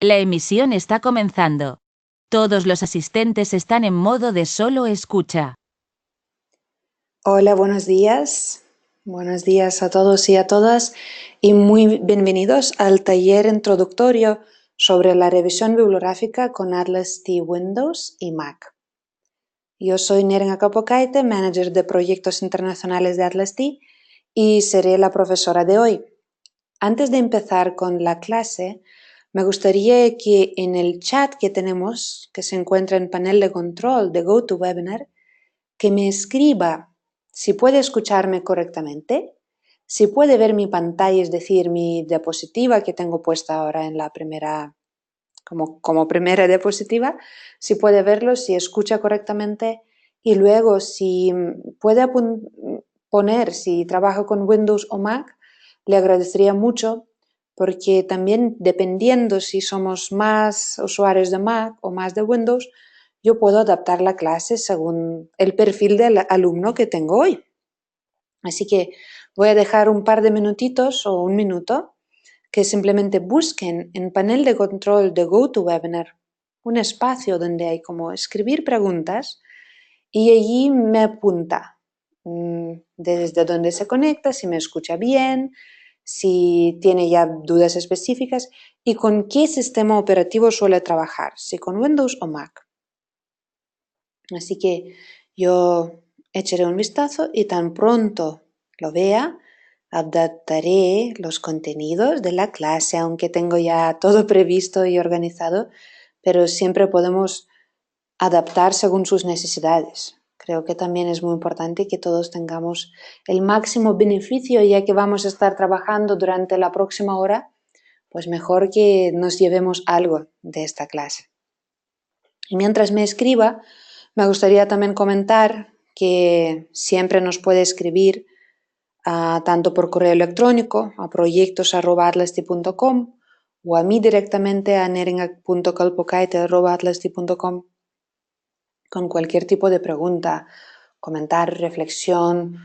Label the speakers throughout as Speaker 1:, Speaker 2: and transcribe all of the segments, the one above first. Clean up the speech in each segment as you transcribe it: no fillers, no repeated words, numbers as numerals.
Speaker 1: La emisión está comenzando. Todos los asistentes están en modo de solo escucha.
Speaker 2: Hola, buenos días. Buenos días a todos y a todas y muy bienvenidos al taller introductorio sobre la revisión bibliográfica con Atlas T Windows y Mac. Yo soy Neringa Capocaite, manager de proyectos internacionales de Atlas T y seré la profesora de hoy. Antes de empezar con la clase, me gustaría que en el chat que tenemos, que se encuentra en panel de control de GoToWebinar, que me escriba si puede escucharme correctamente, si puede ver mi pantalla, es decir, mi diapositiva que tengo puesta ahora en la primera, como primera diapositiva, si puede verlo, si escucha correctamente y luego si puede poner si trabaja con Windows o Mac, le agradecería mucho porque también dependiendo si somos más usuarios de Mac o más de Windows, yo puedo adaptar la clase según el perfil del alumno que tengo hoy. Así que voy a dejar un par de minutitos o un minuto que simplemente busquen en panel de control de GoToWebinar un espacio donde hay como escribir preguntas y allí me apunta desde dónde se conecta, si me escucha bien, si tiene ya dudas específicas y con qué sistema operativo suele trabajar, si con Windows o Mac. Así que yo echaré un vistazo y tan pronto lo vea, adaptaré los contenidos de la clase, aunque tengo ya todo previsto y organizado, pero siempre podemos adaptar según sus necesidades. Creo que también es muy importante que todos tengamos el máximo beneficio, ya que vamos a estar trabajando durante la próxima hora, pues mejor que nos llevemos algo de esta clase. Y mientras me escriba, me gustaría también comentar que siempre nos puede escribir tanto por correo electrónico a proyectos@atlasti.com o a mí directamente a neringa.calpocaite@atlasti.com con cualquier tipo de pregunta, comentar, reflexión,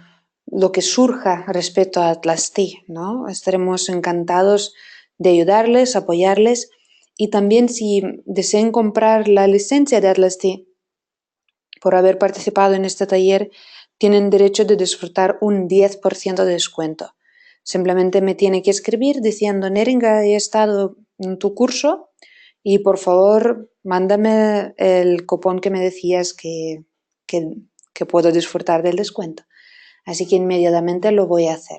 Speaker 2: lo que surja respecto a Atlas T, ¿no? Estaremos encantados de ayudarles, apoyarles y también si deseen comprar la licencia de Atlas T por haber participado en este taller, tienen derecho de disfrutar un 10% de descuento. Simplemente me tiene que escribir diciendo: Neringa, he estado en tu curso y por favor mándame el cupón que me decías que puedo disfrutar del descuento. Así que inmediatamente lo voy a hacer.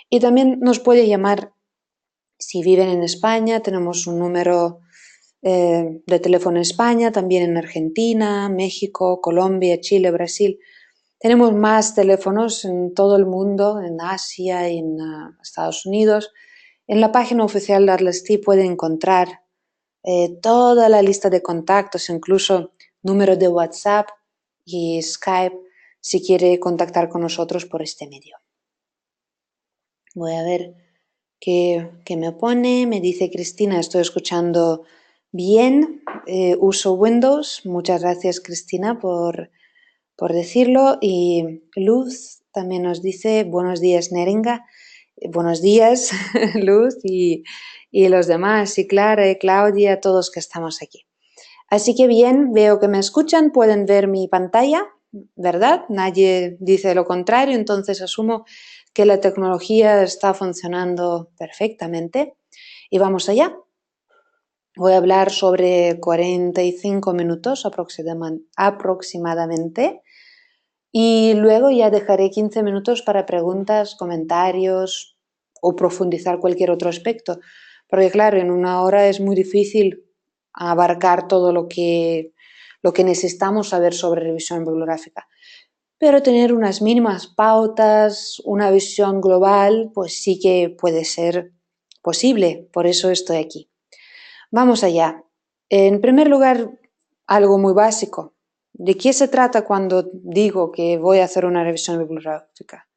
Speaker 2: Y también nos puede llamar si viven en España, tenemos un número de teléfono en España, también en Argentina, México, Colombia, Chile, Brasil. Tenemos más teléfonos en todo el mundo, en Asia y en Estados Unidos. En la página oficial de Atlas T pueden encontrar toda la lista de contactos, incluso número de WhatsApp y Skype, si quiere contactar con nosotros por este medio. Voy a ver qué me pone. Me dice Cristina, estoy escuchando bien, uso Windows. Muchas gracias, Cristina, por decirlo. Y Luz también nos dice: buenos días, Neringa. Buenos días, Luz, y los demás, y Clara y Claudia, todos que estamos aquí. Así que bien, veo que me escuchan, pueden ver mi pantalla, ¿verdad? Nadie dice lo contrario, entonces asumo que la tecnología está funcionando perfectamente. Y vamos allá. Voy a hablar sobre 45 minutos aproximadamente y luego ya dejaré 15 minutos para preguntas, comentarios o profundizar cualquier otro aspecto. Porque claro, en una hora es muy difícil abarcar todo lo que necesitamos saber sobre revisión bibliográfica. Pero tener unas mínimas pautas, una visión global, pues sí que puede ser posible. Por eso estoy aquí. Vamos allá. En primer lugar, algo muy básico. ¿De qué se trata cuando digo que voy a hacer una revisión bibliográfica?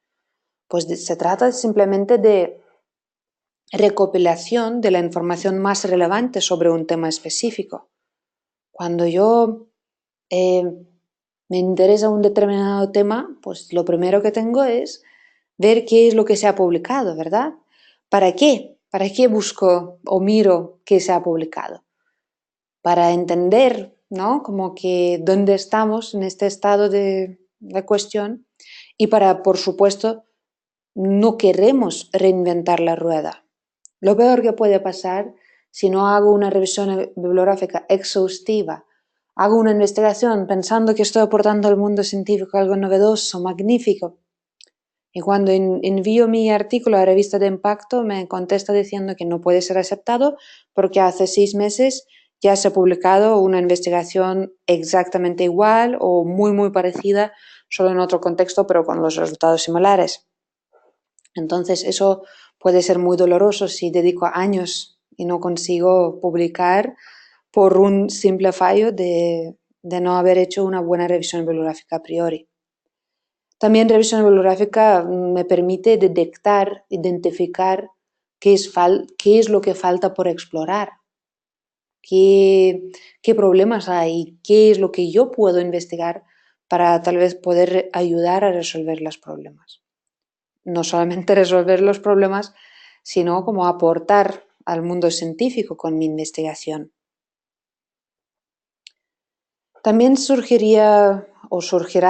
Speaker 2: Pues se trata simplemente de recopilación de la información más relevante sobre un tema específico. Cuando yo me interesa un determinado tema, pues lo primero que tengo es ver qué es lo que se ha publicado, ¿verdad? ¿Para qué? ¿Para qué busco o miro qué se ha publicado? Para entender, ¿no? Como que dónde estamos en este estado de cuestión y para, por supuesto, no queremos reinventar la rueda. Lo peor que puede pasar si no hago una revisión bibliográfica exhaustiva, hago una investigación pensando que estoy aportando al mundo científico algo novedoso, magnífico, y cuando envío mi artículo a la revista de impacto me contesta diciendo que no puede ser aceptado porque hace 6 meses ya se ha publicado una investigación exactamente igual o muy parecida, solo en otro contexto, pero con los resultados similares. Entonces eso puede ser muy doloroso si dedico años y no consigo publicar por un simple fallo de no haber hecho una buena revisión bibliográfica a priori. También revisión bibliográfica me permite detectar, identificar qué es lo que falta por explorar, qué problemas hay, qué es lo que yo puedo investigar para tal vez poder ayudar a resolver los problemas. No solamente resolver los problemas, sino como aportar al mundo científico con mi investigación. También surgirá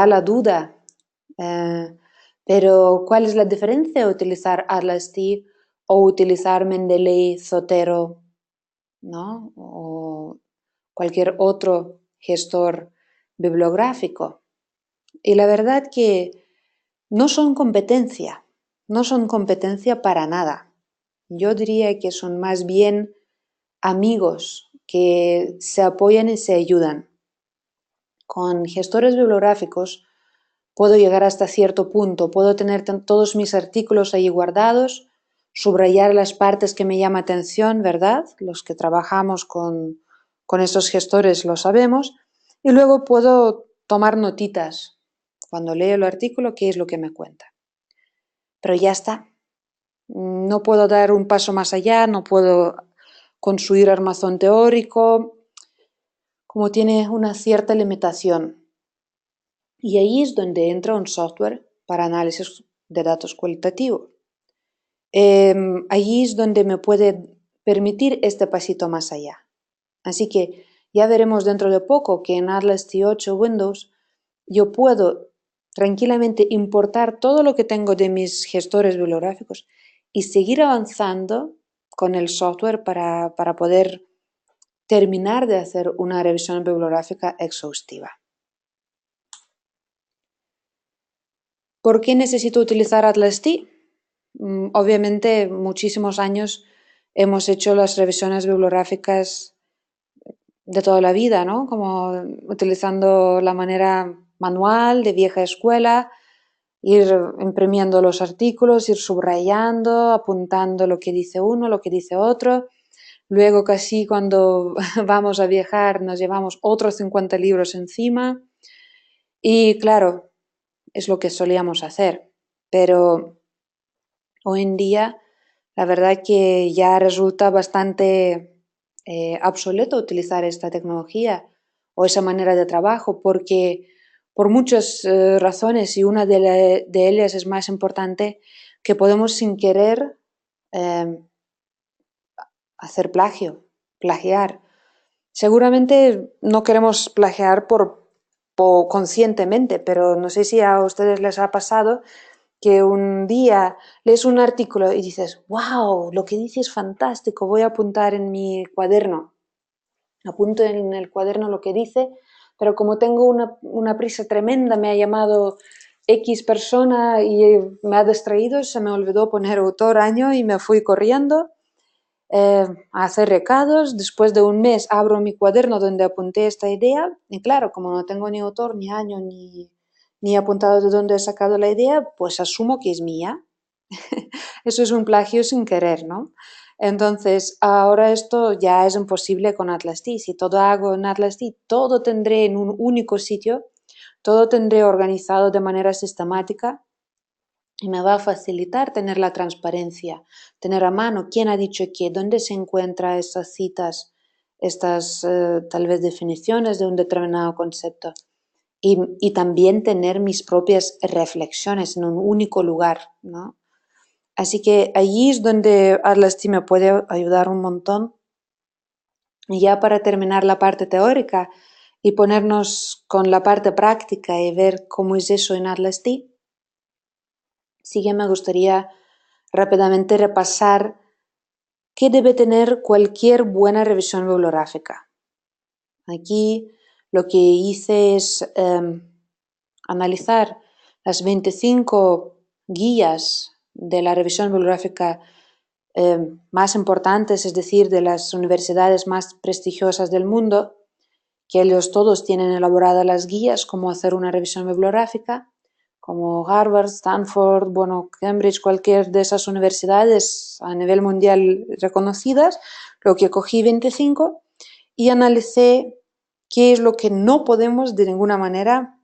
Speaker 2: la duda, pero ¿cuál es la diferencia de utilizar Atlas-T o utilizar Mendeley, Zotero, ¿no? O cualquier otro gestor bibliográfico? Y la verdad que no son competencia para nada. Yo diría que son más bien amigos que se apoyan y se ayudan. Con gestores bibliográficos puedo llegar hasta cierto punto, puedo tener todos mis artículos ahí guardados, subrayar las partes que me llaman atención, ¿verdad? Los que trabajamos con esos gestores lo sabemos, y luego puedo tomar notitas cuando leo el artículo, qué es lo que me cuenta. Pero ya está, no puedo dar un paso más allá, no puedo construir armazón teórico, como tiene una cierta limitación. Y ahí es donde entra un software para análisis de datos cualitativo. Allí es donde me puede permitir este pasito más allá. Así que ya veremos dentro de poco que en Atlas T8 Windows yo puedo tranquilamente importar todo lo que tengo de mis gestores bibliográficos y seguir avanzando con el software para poder terminar de hacer una revisión bibliográfica exhaustiva. ¿Por qué necesito utilizar Atlas-T? Obviamente, muchísimos años hemos hecho las revisiones bibliográficas de toda la vida, ¿no? Como utilizando la manera manual de vieja escuela, ir imprimiendo los artículos, ir subrayando, apuntando lo que dice uno, lo que dice otro. Luego casi cuando vamos a viajar nos llevamos otros 50 libros encima. Y claro, es lo que solíamos hacer. Pero hoy en día la verdad que ya resulta bastante obsoleto utilizar esta tecnología o esa manera de trabajo porque por muchas razones y una de ellas es más importante que podemos sin querer hacer plagiar. Seguramente no queremos plagiar conscientemente, pero no sé si a ustedes les ha pasado que un día lees un artículo y dices, wow, lo que dice es fantástico, voy a apuntar en mi cuaderno. Apunto en el cuaderno lo que dice, pero como tengo una prisa tremenda, me ha llamado X persona y me ha distraído, se me olvidó poner autor, año y me fui corriendo a hacer recados. Después de un mes abro mi cuaderno donde apunté esta idea y claro, como no tengo ni autor, ni año, ni apuntado de dónde he sacado la idea, pues asumo que es mía. Eso es un plagio sin querer, ¿no? Entonces, ahora esto ya es imposible con Atlas-T. Si todo hago en Atlas-T, todo tendré en un único sitio, todo tendré organizado de manera sistemática y me va a facilitar tener la transparencia, tener a mano quién ha dicho qué, dónde se encuentran estas citas, estas tal vez definiciones de un determinado concepto. Y también tener mis propias reflexiones en un único lugar, ¿no? Así que allí es donde Atlas T me puede ayudar un montón. Y ya para terminar la parte teórica y ponernos con la parte práctica y ver cómo es eso en Atlas T, sí que me gustaría rápidamente repasar qué debe tener cualquier buena revisión bibliográfica. Aquí lo que hice es analizar las 25 guías de la revisión bibliográfica más importantes, es decir, de las universidades más prestigiosas del mundo, que ellos todos tienen elaboradas las guías, cómo hacer una revisión bibliográfica, como Harvard, Stanford, Cambridge, cualquier de esas universidades a nivel mundial reconocidas. Lo que cogí 25 y analicé qué es lo que no podemos de ninguna manera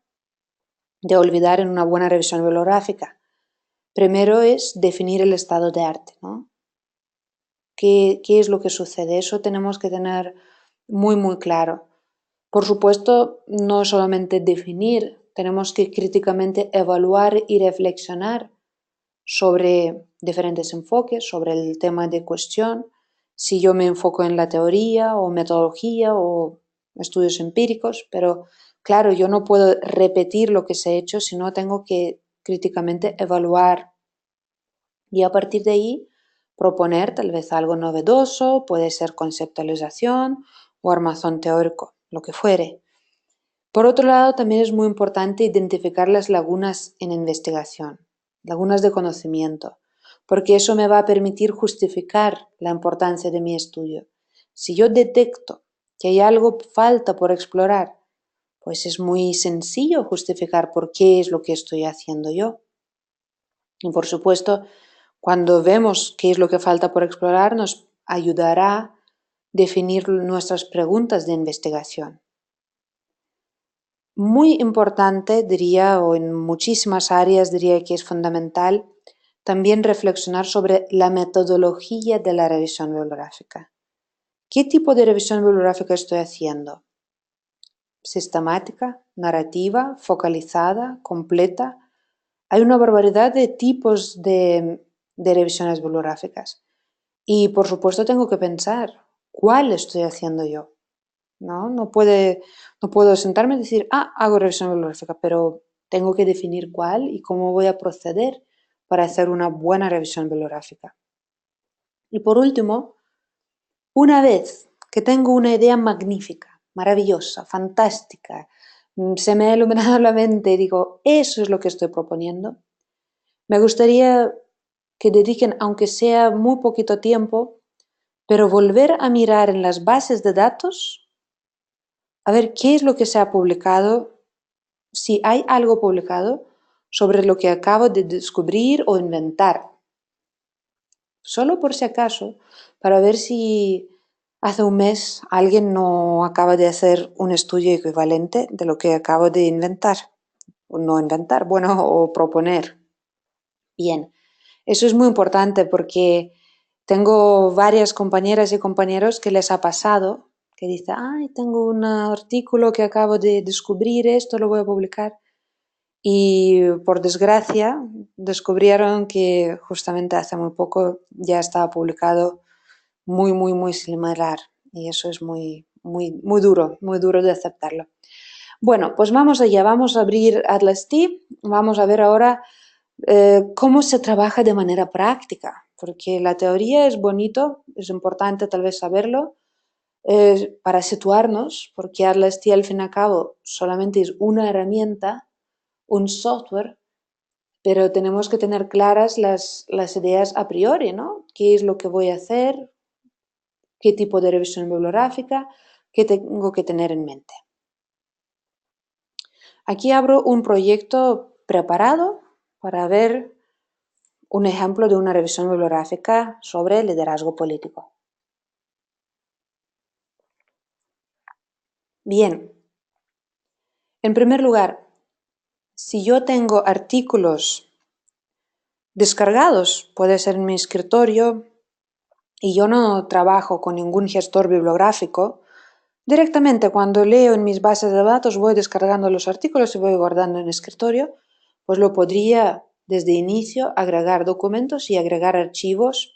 Speaker 2: de olvidar en una buena revisión bibliográfica. Primero es definir el estado de arte, ¿no? ¿Qué es lo que sucede? Eso tenemos que tener muy, muy claro. Por supuesto, no solamente definir, tenemos que críticamente evaluar y reflexionar sobre diferentes enfoques, sobre el tema de cuestión, si yo me enfoco en la teoría o metodología o estudios empíricos, pero claro, yo no puedo repetir lo que se ha hecho, sino tengo que críticamente evaluar y a partir de ahí proponer tal vez algo novedoso, puede ser conceptualización o armazón teórico, lo que fuere. Por otro lado, también es muy importante identificar las lagunas en investigación, lagunas de conocimiento, porque eso me va a permitir justificar la importancia de mi estudio. Si yo detecto que hay algo falta por explorar, pues es muy sencillo justificar por qué es lo que estoy haciendo yo. Y por supuesto, cuando vemos qué es lo que falta por explorar, nos ayudará a definir nuestras preguntas de investigación. Muy importante, diría, o en muchísimas áreas diría que es fundamental, también reflexionar sobre la metodología de la revisión bibliográfica. ¿Qué tipo de revisión bibliográfica estoy haciendo? ¿Sistemática, narrativa, focalizada, completa? Hay una barbaridad de tipos de revisiones bibliográficas. Y por supuesto tengo que pensar, ¿cuál estoy haciendo yo? No puedo sentarme y decir, hago revisión bibliográfica, pero tengo que definir cuál y cómo voy a proceder para hacer una buena revisión bibliográfica. Y por último, una vez que tengo una idea magnífica, maravillosa, fantástica, se me ha iluminado la mente y digo, eso es lo que estoy proponiendo, me gustaría que dediquen, aunque sea muy poquito tiempo, pero volver a mirar en las bases de datos a ver qué es lo que se ha publicado, si hay algo publicado sobre lo que acabo de descubrir o inventar. Solo por si acaso, para ver si hace un mes alguien no acaba de hacer un estudio equivalente de lo que acabo de inventar. O no inventar, o proponer. Bien, eso es muy importante porque tengo varias compañeras y compañeros que les ha pasado que dice, tengo un artículo que acabo de descubrir, esto lo voy a publicar. Y por desgracia descubrieron que justamente hace muy poco ya estaba publicado muy, muy, muy similar. Y eso es muy, muy, muy duro de aceptarlo. Bueno, pues vamos allá, vamos a abrir Atlas T, vamos a ver ahora cómo se trabaja de manera práctica, porque la teoría es bonito, es importante tal vez saberlo, para situarnos, porque Atlas T al fin y al cabo solamente es una herramienta, un software, pero tenemos que tener claras las ideas a priori, ¿no? ¿Qué es lo que voy a hacer? ¿Qué tipo de revisión bibliográfica? ¿Qué tengo que tener en mente? Aquí abro un proyecto preparado para ver un ejemplo de una revisión bibliográfica sobre liderazgo político. Bien, en primer lugar, si yo tengo artículos descargados, puede ser en mi escritorio, y yo no trabajo con ningún gestor bibliográfico, directamente cuando leo en mis bases de datos voy descargando los artículos y voy guardando en el escritorio, pues lo podría desde inicio, agregar documentos y agregar archivos,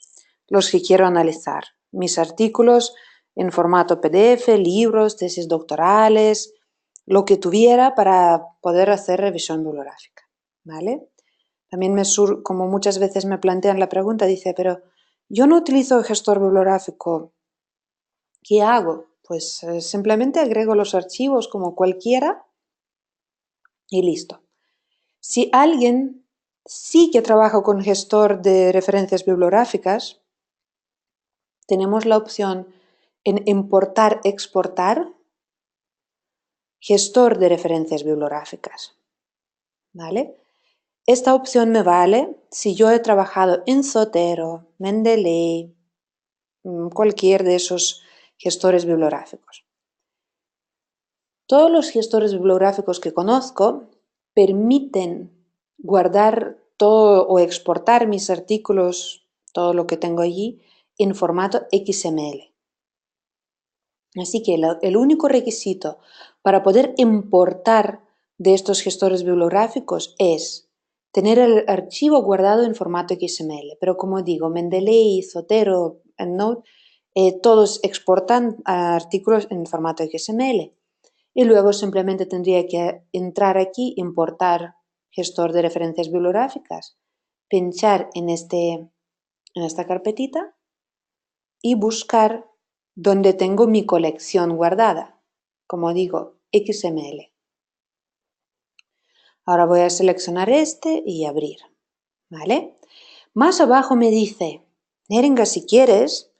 Speaker 2: los que quiero analizar. Mis artículos en formato PDF, libros, tesis doctorales, lo que tuviera para poder hacer revisión bibliográfica, ¿vale? También como muchas veces me plantean la pregunta, dice, pero yo no utilizo el gestor bibliográfico, ¿qué hago? Pues simplemente agrego los archivos como cualquiera y listo. Si alguien sí que trabaja con gestor de referencias bibliográficas, tenemos la opción en importar, exportar, gestor de referencias bibliográficas, ¿vale? Esta opción me vale si yo he trabajado en Zotero, Mendeley, cualquier de esos gestores bibliográficos. Todos los gestores bibliográficos que conozco permiten guardar todo o exportar mis artículos, todo lo que tengo allí, en formato XML. Así que el único requisito para poder importar de estos gestores bibliográficos es tener el archivo guardado en formato XML. Pero como digo, Mendeley, Zotero, EndNote, todos exportan artículos en formato XML. Y luego simplemente tendría que entrar aquí, importar gestor de referencias bibliográficas, pinchar en esta carpetita y buscar donde tengo mi colección guardada, como digo, XML. Ahora voy a seleccionar este y abrir, ¿vale? Más abajo me dice, Neringa, si quieres,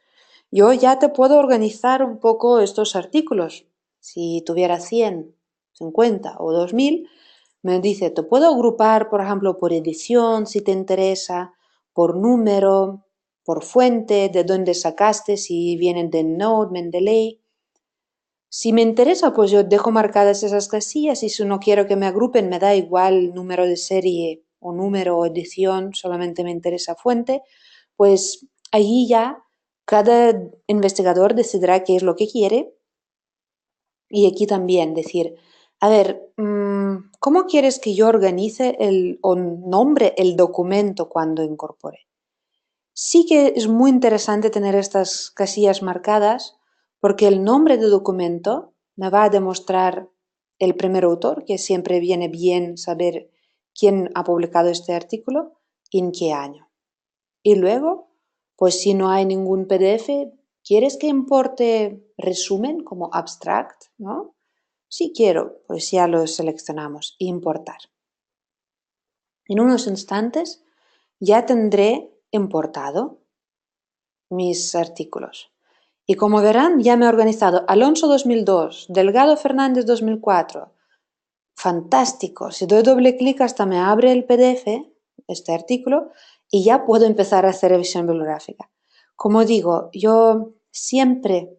Speaker 2: yo ya te puedo organizar un poco estos artículos. Si tuviera 100, 50 o 2000, me dice, te puedo agrupar, por ejemplo, por edición, si te interesa, por número, por fuente, de dónde sacaste, si vienen de EndNote, Mendeley. Si me interesa, pues yo dejo marcadas esas casillas y si no quiero que me agrupen, me da igual número de serie o número o edición, solamente me interesa fuente, pues allí ya cada investigador decidirá qué es lo que quiere. Y aquí también decir, a ver, ¿cómo quieres que yo organice o nombre el documento cuando incorpore? Sí que es muy interesante tener estas casillas marcadas porque el nombre de documento me va a demostrar el primer autor, que siempre viene bien saber quién ha publicado este artículo y en qué año. Y luego, pues si no hay ningún PDF, ¿quieres que importe resumen como abstract? ¿No? Si quiero, pues ya lo seleccionamos, importar. En unos instantes ya tendré importado mis artículos. Y como verán, ya me he organizado Alonso 2002, Delgado Fernández 2004. Fantástico. Si doy doble clic hasta me abre el PDF, este artículo, y ya puedo empezar a hacer revisión bibliográfica. Como digo, yo siempre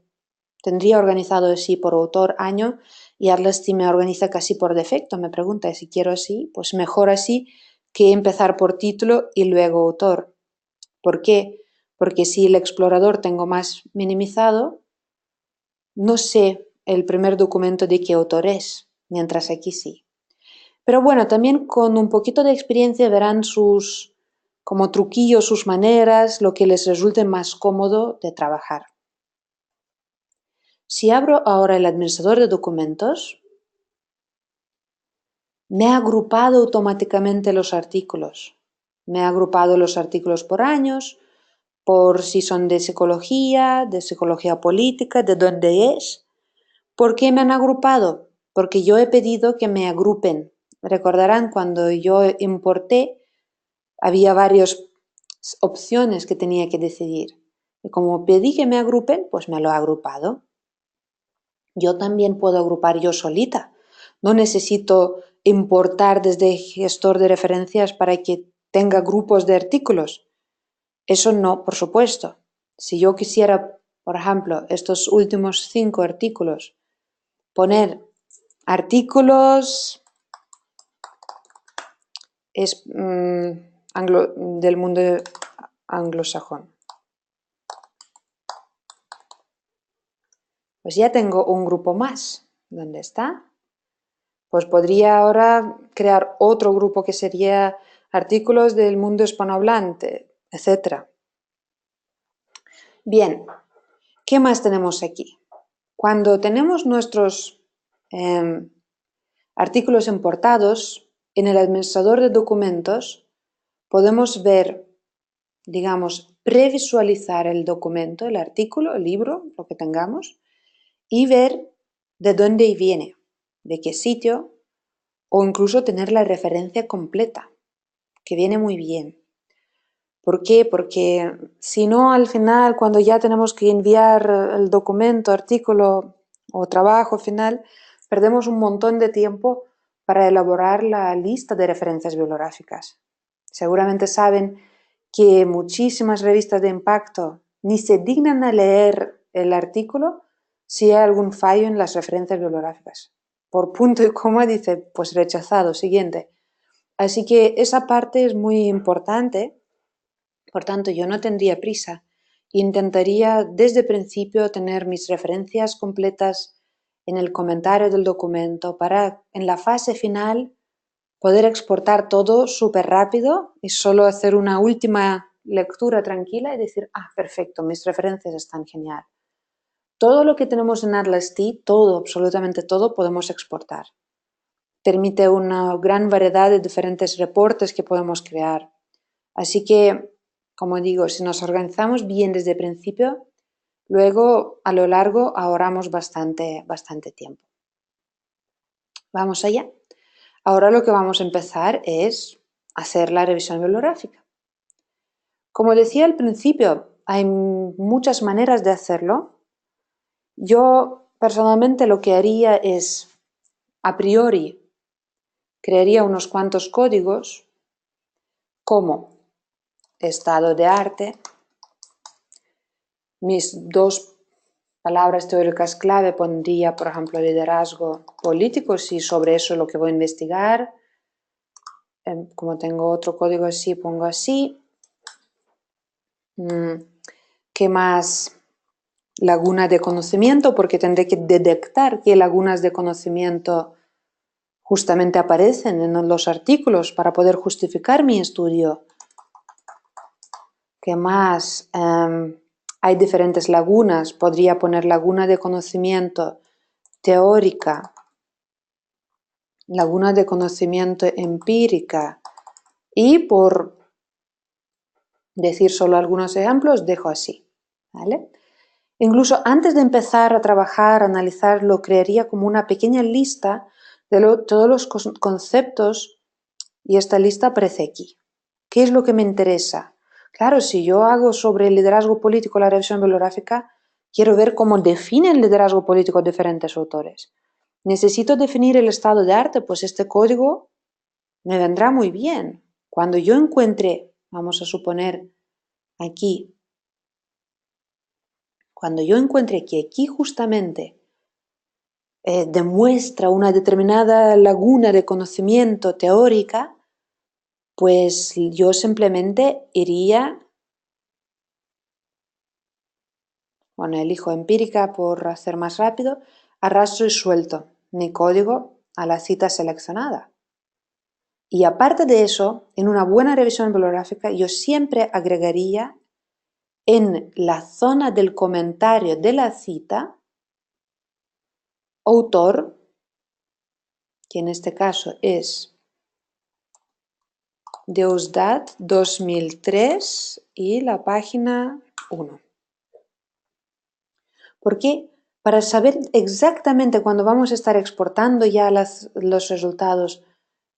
Speaker 2: tendría organizado así por autor, año, y Atlas me organiza casi por defecto. Me pregunta si quiero así, pues mejor así que empezar por título y luego autor. ¿Por qué? Porque si el explorador tengo más minimizado, no sé el primer documento de qué autor es, mientras aquí sí. Pero bueno, también con un poquito de experiencia verán sus como truquillos, sus maneras, lo que les resulte más cómodo de trabajar. Si abro ahora el administrador de documentos, me ha agrupado automáticamente los artículos. Me ha agrupado los artículos por años, por si son de psicología política, de dónde es. ¿Por qué me han agrupado? Porque yo he pedido que me agrupen. Recordarán cuando yo importé, había varias opciones que tenía que decidir. Y como pedí que me agrupen, pues me lo ha agrupado. Yo también puedo agrupar yo solita. No necesito importar desde gestor de referencias para que tenga grupos de artículos. Eso no, por supuesto. Si yo quisiera, por ejemplo, estos últimos 5 artículos, poner artículos del mundo anglosajón, pues ya tengo un grupo más. ¿Dónde está? Pues podría ahora crear otro grupo que sería artículos del mundo hispanohablante, etc. Bien, ¿qué más tenemos aquí? Cuando tenemos nuestros artículos importados, en el administrador de documentos podemos ver, digamos, previsualizar el documento, el artículo, el libro, lo que tengamos, y ver de dónde viene, de qué sitio, o incluso tener la referencia completa, que viene muy bien. ¿Por qué? Porque si no, al final, cuando ya tenemos que enviar el documento, artículo o trabajo final, perdemos un montón de tiempo para elaborar la lista de referencias bibliográficas. Seguramente saben que muchísimas revistas de impacto ni se dignan a leer el artículo si hay algún fallo en las referencias bibliográficas. Por punto y coma dice, pues rechazado, siguiente. Así que esa parte es muy importante. Por tanto, yo no tendría prisa. Intentaría desde el principio tener mis referencias completas en el comentario del documento para en la fase final poder exportar todo súper rápido y solo hacer una última lectura tranquila y decir, perfecto, mis referencias están genial. Todo lo que tenemos en Atlas-T, todo, absolutamente todo, podemos exportar. Permite una gran variedad de diferentes reportes que podemos crear. Así que, como digo, si nos organizamos bien desde el principio, luego a lo largo ahorramos bastante tiempo. Vamos allá. Ahora lo que vamos a empezar es hacer la revisión bibliográfica. Como decía al principio, hay muchas maneras de hacerlo. Yo personalmente lo que haría es, a priori, crearía unos cuantos códigos como estado de arte, mis dos palabras teóricas clave pondría, por ejemplo, liderazgo político, si sobre eso es lo que voy a investigar. Como tengo otro código así, pongo así. ¿Qué más? Laguna de conocimiento, porque tendré que detectar qué lagunas de conocimiento justamente aparecen en los artículos para poder justificar mi estudio. ¿Qué más? Hay diferentes lagunas. Podría poner laguna de conocimiento teórica, laguna de conocimiento empírica, y por decir solo algunos ejemplos, dejo así, ¿vale? Incluso antes de empezar a trabajar, a analizar, lo crearía como una pequeña lista de todos los conceptos, y esta lista aparece aquí. ¿Qué es lo que me interesa? Claro, si yo hago sobre el liderazgo político la revisión bibliográfica, quiero ver cómo define el liderazgo político diferentes autores. Necesito definir el estado de arte, pues este código me vendrá muy bien. Cuando yo encuentre, vamos a suponer aquí, cuando yo encuentre que aquí justamente demuestra una determinada laguna de conocimiento teórica, pues yo simplemente iría, elijo empírica por hacer más rápido, arrastro y suelto mi código a la cita seleccionada. Y aparte de eso, en una buena revisión bibliográfica, yo siempre agregaría en la zona del comentario de la cita autor, que en este caso es Deusdat 2003 y la página 1. ¿Por qué? Para saber exactamente cuando vamos a estar exportando ya los resultados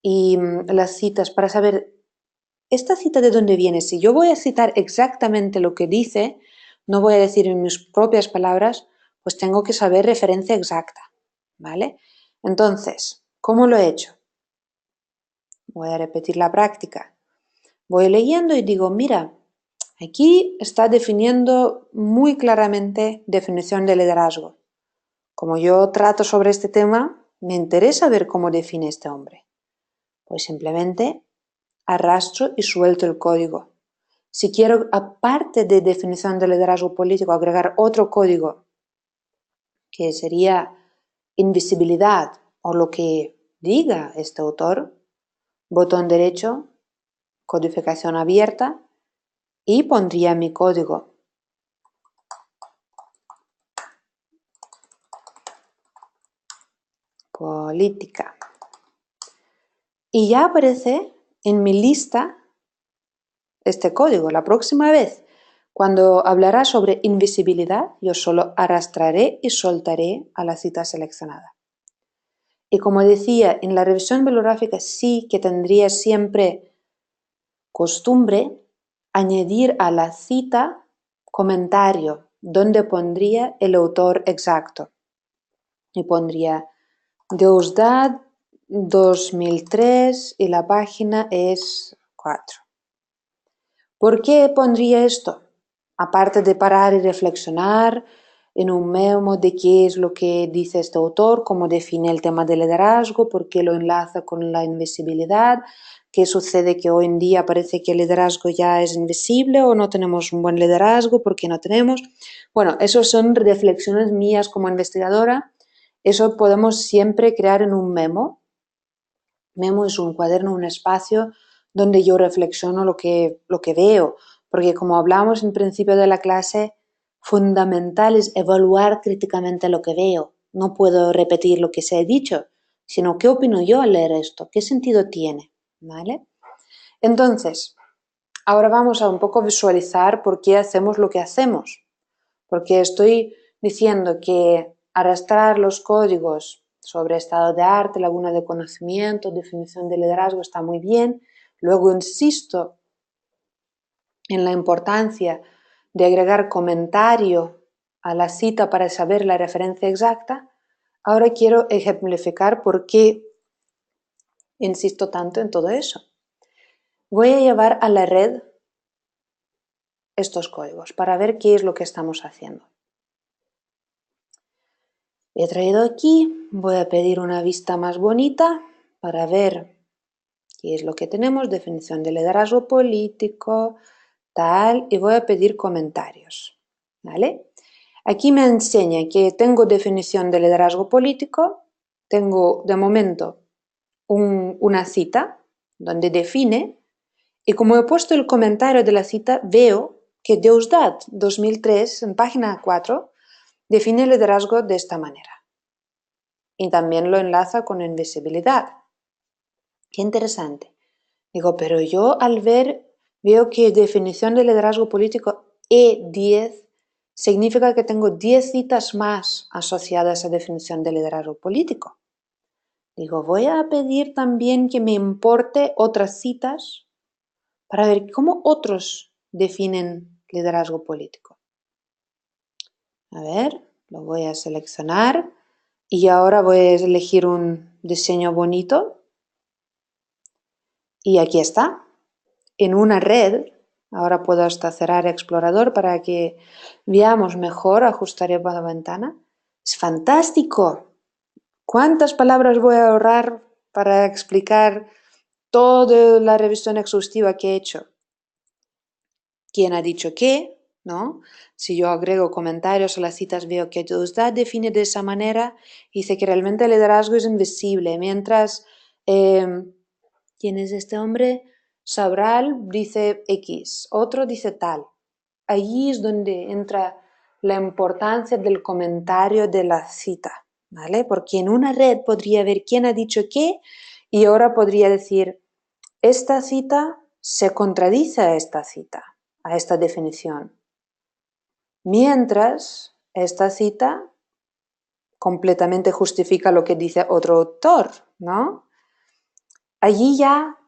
Speaker 2: y las citas, para saber esta cita de dónde viene. Si yo voy a citar exactamente lo que dice, no voy a decir en mis propias palabras, pues tengo que saber referencia exacta, ¿vale? Entonces, ¿cómo lo he hecho? Voy a repetir la práctica. Voy leyendo y digo, mira, aquí está definiendo muy claramente definición de liderazgo. Como yo trato sobre este tema, me interesa ver cómo define este hombre. Pues simplemente arrastro y suelto el código. Si quiero, aparte de definición de liderazgo político, agregar otro código, que sería invisibilidad o lo que diga este autor, botón derecho, codificación abierta y pondría mi código. Política. Y ya aparece en mi lista este código. La próxima vez, cuando hablará sobre invisibilidad, yo solo arrastraré y soltaré a la cita seleccionada. Y como decía, en la revisión bibliográfica sí que tendría siempre costumbre añadir a la cita comentario donde pondría el autor exacto. Y pondría Deusdad 2003 y la página es 4. ¿Por qué pondría esto? Aparte de parar y reflexionar en un memo de qué es lo que dice este autor, cómo define el tema del liderazgo, por qué lo enlaza con la invisibilidad, qué sucede que hoy en día parece que el liderazgo ya es invisible o no tenemos un buen liderazgo, por qué no tenemos. Bueno, eso son reflexiones mías como investigadora. Eso podemos siempre crear en un memo. Memo es un cuaderno, un espacio donde yo reflexiono lo que veo, porque como hablamos en principio de la clase, fundamental es evaluar críticamente lo que veo. No puedo repetir lo que se ha dicho, sino qué opino yo al leer esto, qué sentido tiene, ¿vale? Entonces, ahora vamos a un poco visualizar por qué hacemos lo que hacemos, porque estoy diciendo que arrastrar los códigos sobre estado de arte, laguna de conocimiento, definición de liderazgo está muy bien. Luego insisto en la importancia de agregar comentario a la cita para saber la referencia exacta. Ahora quiero ejemplificar por qué insisto tanto en todo eso. Voy a llevar a la red estos códigos para ver qué es lo que estamos haciendo. He traído aquí, voy a pedir una vista más bonita para ver qué es lo que tenemos, definición de liderazgo político, tal, y voy a pedir comentarios, ¿vale? Aquí me enseña que tengo definición de liderazgo político, tengo de momento una cita donde define, y como he puesto el comentario de la cita, veo que Deusdad 2003, en página 4, define el liderazgo de esta manera. Y también lo enlaza con invisibilidad. Qué interesante. Digo, pero yo al veo que definición de liderazgo político E10 significa que tengo 10 citas más asociadas a definición de liderazgo político. Digo, voy a pedir también que me importe otras citas para ver cómo otros definen liderazgo político. A ver, lo voy a seleccionar y ahora voy a elegir un diseño bonito. Y aquí está, en una red. Ahora puedo hasta cerrar Explorador para que veamos mejor, ajustaré la ventana. Es fantástico. ¿Cuántas palabras voy a ahorrar para explicar toda la revisión exhaustiva que he hecho? ¿Quién ha dicho qué? ¿No? Si yo agrego comentarios a las citas, veo que Deusdad define de esa manera y dice que realmente el liderazgo es invisible, mientras ¿quién es este hombre? Sabral dice X, otro dice tal. Allí es donde entra la importancia del comentario de la cita, ¿vale? Porque en una red podría ver quién ha dicho qué y ahora podría decir, esta cita se contradice a esta cita, a esta definición. Mientras esta cita completamente justifica lo que dice otro autor, ¿no? Allí ya,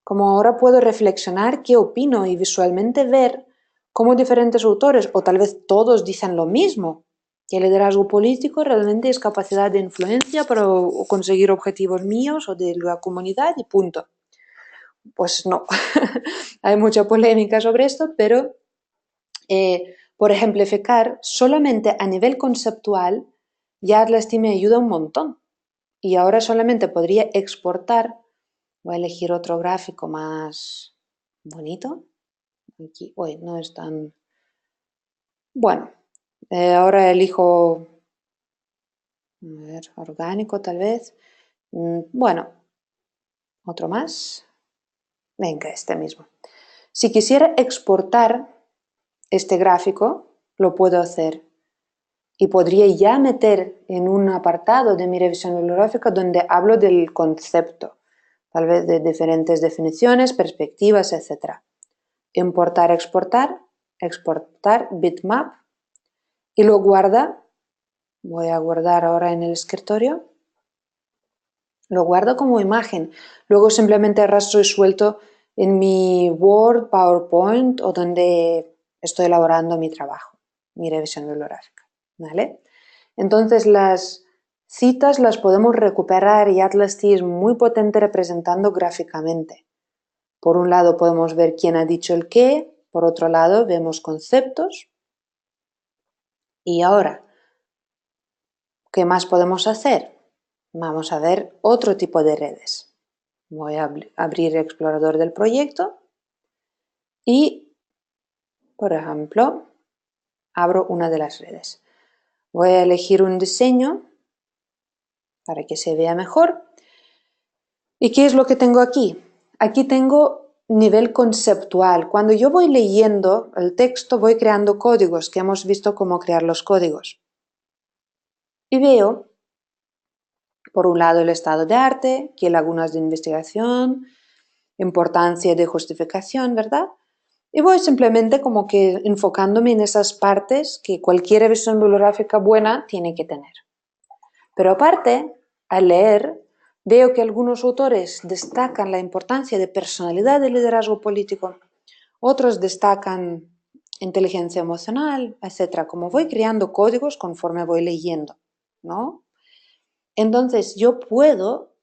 Speaker 2: como ahora puedo reflexionar qué opino y visualmente ver cómo diferentes autores, o tal vez todos, dicen lo mismo, que el liderazgo político realmente es capacidad de influencia para conseguir objetivos míos o de la comunidad y punto. Pues no, hay mucha polémica sobre esto, pero por ejemplificar, solamente a nivel conceptual, ya Atlas me ayuda un montón. Y ahora solamente podría exportar. Voy a elegir otro gráfico más bonito. Aquí, hoy no es tan... Bueno, ahora elijo, a ver, orgánico tal vez. Bueno, otro más. Venga, este mismo. Si quisiera exportar este gráfico, lo puedo hacer. Y podría ya meter en un apartado de mi revisión bibliográfica donde hablo del concepto, tal vez de diferentes definiciones, perspectivas, etc. Importar, exportar, exportar bitmap y lo guarda. Voy a guardar ahora en el escritorio. Lo guardo como imagen. Luego simplemente arrastro y suelto en mi Word, PowerPoint o donde estoy elaborando mi trabajo, mi revisión bibliográfica. ¿Vale? Entonces las citas las podemos recuperar y Atlas T es muy potente representando gráficamente. Por un lado podemos ver quién ha dicho el qué, por otro lado vemos conceptos. Y ahora, ¿qué más podemos hacer? Vamos a ver otro tipo de redes. Voy a abrir el explorador del proyecto y, por ejemplo, abro una de las redes. Voy a elegir un diseño para que se vea mejor. ¿Y qué es lo que tengo aquí? Aquí tengo nivel conceptual. Cuando yo voy leyendo el texto, voy creando códigos, que hemos visto cómo crear los códigos. Y veo, por un lado, el estado de arte, qué lagunas de investigación, importancia de justificación, ¿verdad? Y voy simplemente como que enfocándome en esas partes que cualquier revisión bibliográfica buena tiene que tener. Pero aparte, al leer, veo que algunos autores destacan la importancia de personalidad del liderazgo político, otros destacan inteligencia emocional, etc. Como voy creando códigos conforme voy leyendo, ¿no? Entonces yo puedo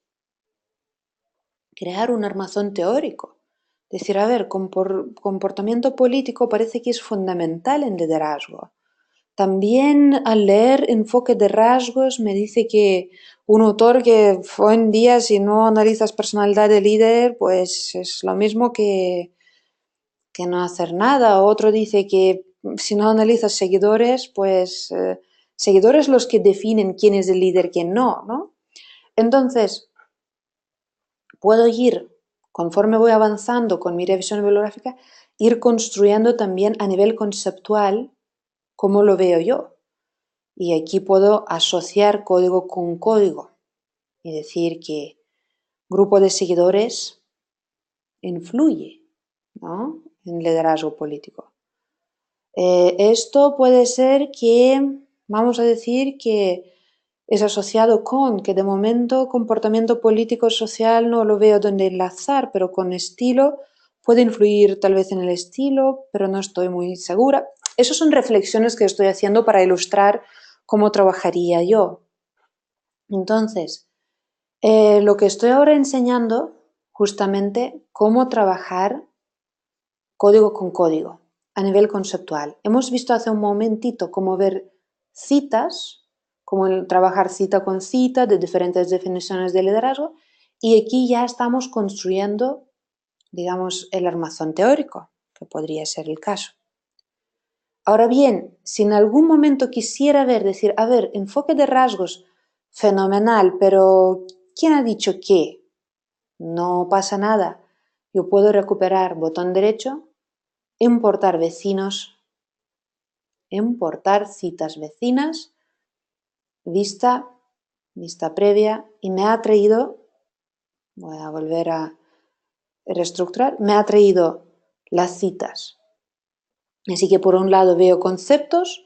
Speaker 2: crear un armazón teórico. Decir, a ver, comportamiento político parece que es fundamental en liderazgo. También al leer enfoque de rasgos me dice que un autor que hoy en día si no analizas personalidad de líder, pues es lo mismo que no hacer nada. Otro dice que si no analizas seguidores, pues seguidores los que definen quién es el líder, quién no, ¿no? Entonces, puedo ir, conforme voy avanzando con mi revisión bibliográfica, ir construyendo también a nivel conceptual cómo lo veo yo. Y aquí puedo asociar código con código y decir que grupo de seguidores influye, ¿no?, en liderazgo político. Esto puede ser que, vamos a decir que es asociado con, que de momento comportamiento político social no lo veo donde enlazar, pero con estilo puede influir tal vez en el estilo, pero no estoy muy segura. Esas son reflexiones que estoy haciendo para ilustrar cómo trabajaría yo. Entonces, lo que estoy ahora enseñando, justamente, cómo trabajar código con código, a nivel conceptual. Hemos visto hace un momentito cómo ver citas, cómo trabajar cita con cita de diferentes definiciones de liderazgo, y aquí ya estamos construyendo, digamos, el armazón teórico, que podría ser el caso. Ahora bien, si en algún momento quisiera decir, a ver, enfoque de rasgos, fenomenal, pero ¿quién ha dicho qué? No pasa nada. Yo puedo recuperar botón derecho, importar vecinos, importar citas vecinas, vista previa, y me ha traído, voy a volver a reestructurar, me ha traído las citas. Así que por un lado veo conceptos,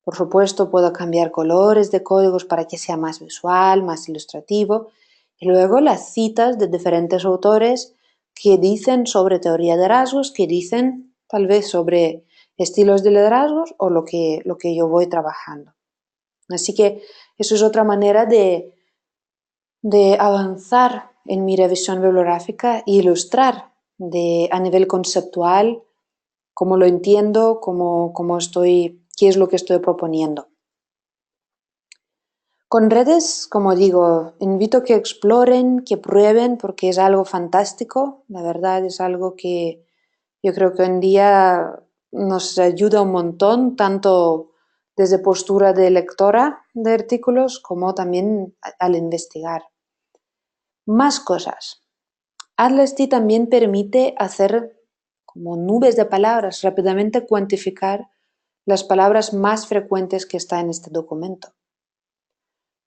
Speaker 2: por supuesto puedo cambiar colores de códigos para que sea más visual, más ilustrativo, y luego las citas de diferentes autores que dicen sobre teoría de rasgos, que dicen tal vez sobre estilos de liderazgos o lo que yo voy trabajando. Así que eso es otra manera de avanzar en mi revisión bibliográfica e ilustrar a nivel conceptual cómo lo entiendo, qué es lo que estoy proponiendo. Con redes, como digo, invito a que exploren, que prueben, porque es algo fantástico, la verdad es algo que yo creo que hoy en día nos ayuda un montón, tanto desde postura de lectora de artículos como también al investigar. Más cosas. Atlas-T también permite hacer como nubes de palabras, rápidamente cuantificar las palabras más frecuentes que están en este documento.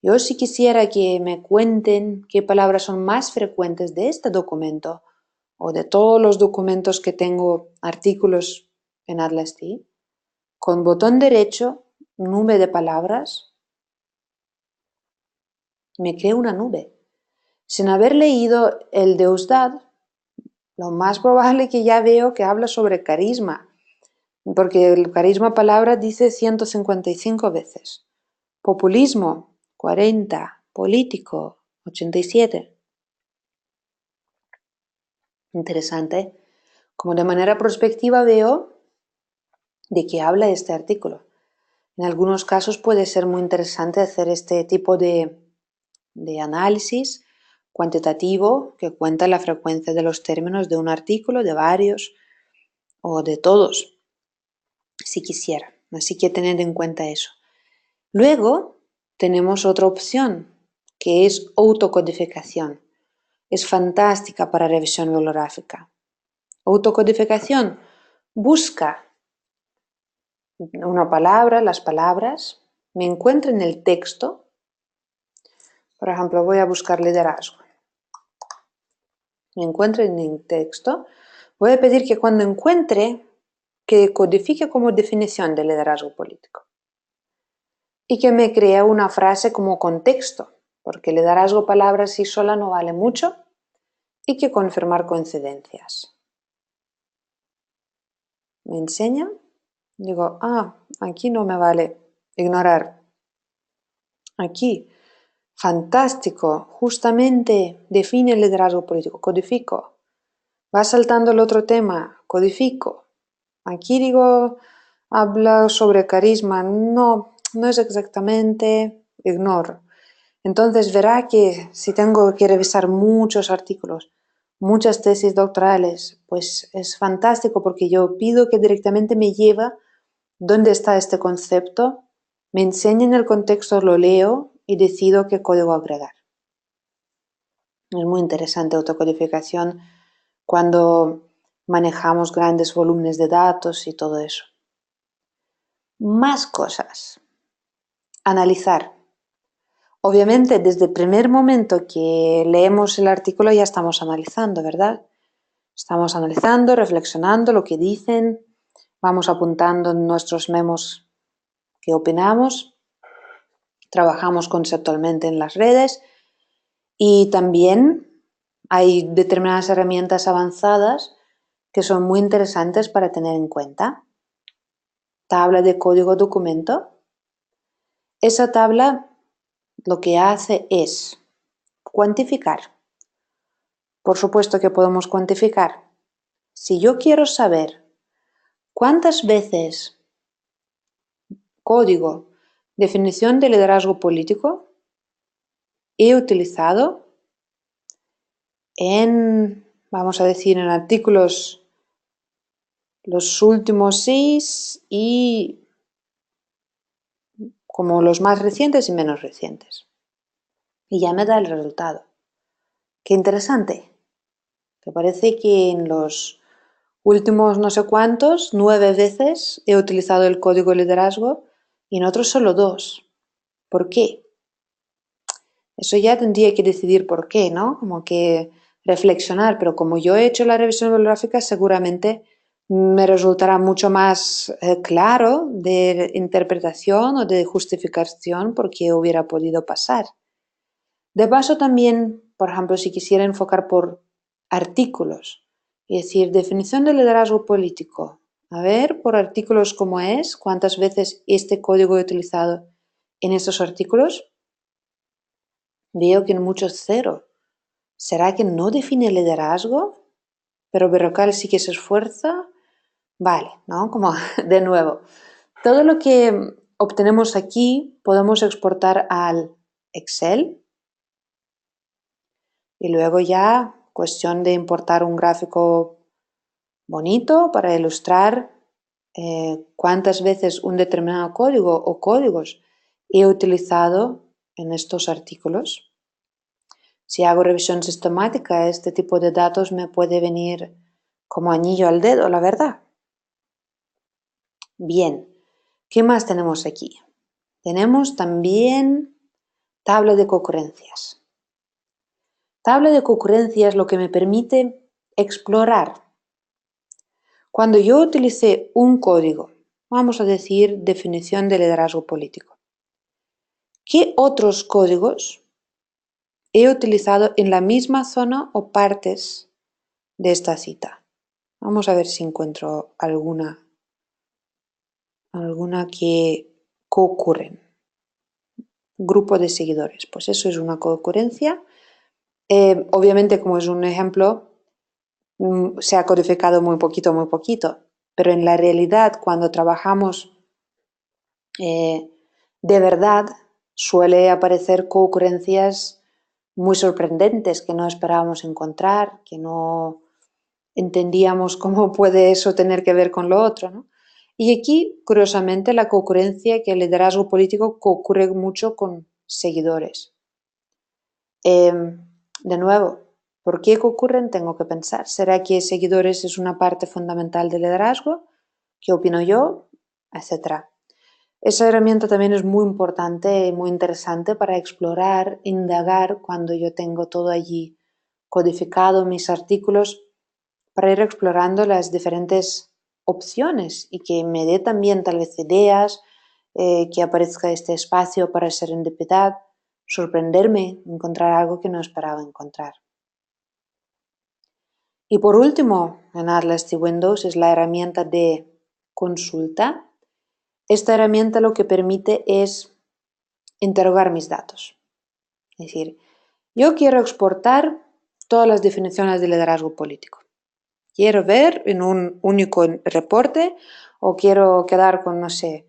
Speaker 2: Yo si quisiera que me cuenten qué palabras son más frecuentes de este documento o de todos los documentos que tengo artículos en Atlas-T, con botón derecho, nube de palabras, me creo una nube. Sin haber leído el de Ustad, lo más probable que ya veo que habla sobre carisma, porque el carisma palabra dice 155 veces. Populismo, 40. Político, 87. Interesante. Como de manera prospectiva veo de qué habla este artículo. En algunos casos puede ser muy interesante hacer este tipo de análisis cuantitativo que cuenta la frecuencia de los términos de un artículo, de varios o de todos, si quisiera. Así que tened en cuenta eso. Luego tenemos otra opción, que es autocodificación. Es fantástica para revisión bibliográfica. Autocodificación busca una palabra, las palabras, me encuentro en el texto. Por ejemplo, voy a buscar liderazgo. Me encuentro en el texto. Voy a pedir que cuando encuentre, que codifique como definición de liderazgo político. Y que me crea una frase como contexto, porque liderazgo palabra sí sola no vale mucho, y que confirmar coincidencias. Me enseña, digo, aquí no me vale ignorar. Aquí, fantástico, justamente define el liderazgo político, codifico. Va saltando el otro tema, codifico. Aquí digo, habla sobre carisma, no es exactamente, ignoro. Entonces verá que si tengo que revisar muchos artículos, muchas tesis doctorales, pues es fantástico porque yo pido que directamente me lleve dónde está este concepto, me enseñen el contexto, lo leo y decido qué código agregar. Es muy interesante autocodificación cuando manejamos grandes volúmenes de datos y todo eso. Más cosas. Analizar. Obviamente, desde el primer momento que leemos el artículo ya estamos analizando, ¿verdad? Estamos analizando, reflexionando lo que dicen, vamos apuntando en nuestros memos qué opinamos, trabajamos conceptualmente en las redes y también hay determinadas herramientas avanzadas que son muy interesantes para tener en cuenta. Tabla de código documento. Esa tabla lo que hace es cuantificar. Por supuesto que podemos cuantificar. Si yo quiero saber cuántas veces código, definición de liderazgo político he utilizado en, vamos a decir, en artículos los últimos 6 y como los más recientes y menos recientes. Y ya me da el resultado. Qué interesante. Que parece que en los últimos no sé cuántos, 9 veces he utilizado el código liderazgo y en otros solo 2. ¿Por qué? Eso ya tendría que decidir por qué, ¿no? Como que reflexionar, pero como yo he hecho la revisión bibliográfica, seguramente me resultará mucho más claro de interpretación o de justificación por qué hubiera podido pasar. De paso también, por ejemplo, si quisiera enfocar por artículos, es decir, definición de liderazgo político. A ver, por artículos cómo es, cuántas veces este código he utilizado en estos artículos. Veo que en muchos cero. ¿Será que no define liderazgo? Pero Berrocal sí que se esfuerza. Vale, ¿no? Como de nuevo. Todo lo que obtenemos aquí podemos exportar al Excel. Y luego ya, cuestión de importar un gráfico bonito para ilustrar cuántas veces un determinado código o códigos he utilizado en estos artículos. Si hago revisión sistemática, este tipo de datos me puede venir como anillo al dedo, la verdad. Bien, ¿qué más tenemos aquí? Tenemos también tabla de concurrencias. Tabla de concurrencias lo que me permite explorar. Cuando yo utilicé un código, vamos a decir definición de liderazgo político, ¿qué otros códigos he utilizado en la misma zona o partes de esta cita? Vamos a ver si encuentro alguna que concurren. Grupo de seguidores, pues eso es una concurrencia. Obviamente, como es un ejemplo, se ha codificado muy poquito, pero en la realidad, cuando trabajamos de verdad, suele aparecer concurrencias muy sorprendentes que no esperábamos encontrar, que no entendíamos cómo puede eso tener que ver con lo otro, ¿no? Y aquí, curiosamente, la concurrencia que el liderazgo político concurre mucho con seguidores. De nuevo, ¿por qué ocurren? Tengo que pensar. ¿Será que seguidores es una parte fundamental del liderazgo? ¿Qué opino yo? Etcétera. Esa herramienta también es muy importante y muy interesante para explorar, indagar cuando yo tengo todo allí codificado, mis artículos, para ir explorando las diferentes opciones y que me dé también tal vez ideas, que aparezca este espacio para serendipidad, sorprenderme, encontrar algo que no esperaba encontrar. Y por último, en Atlas y Windows es la herramienta de consulta. Esta herramienta lo que permite es interrogar mis datos. Es decir, yo quiero exportar todas las definiciones de liderazgo político. Quiero ver en un único reporte o quiero quedar con, no sé,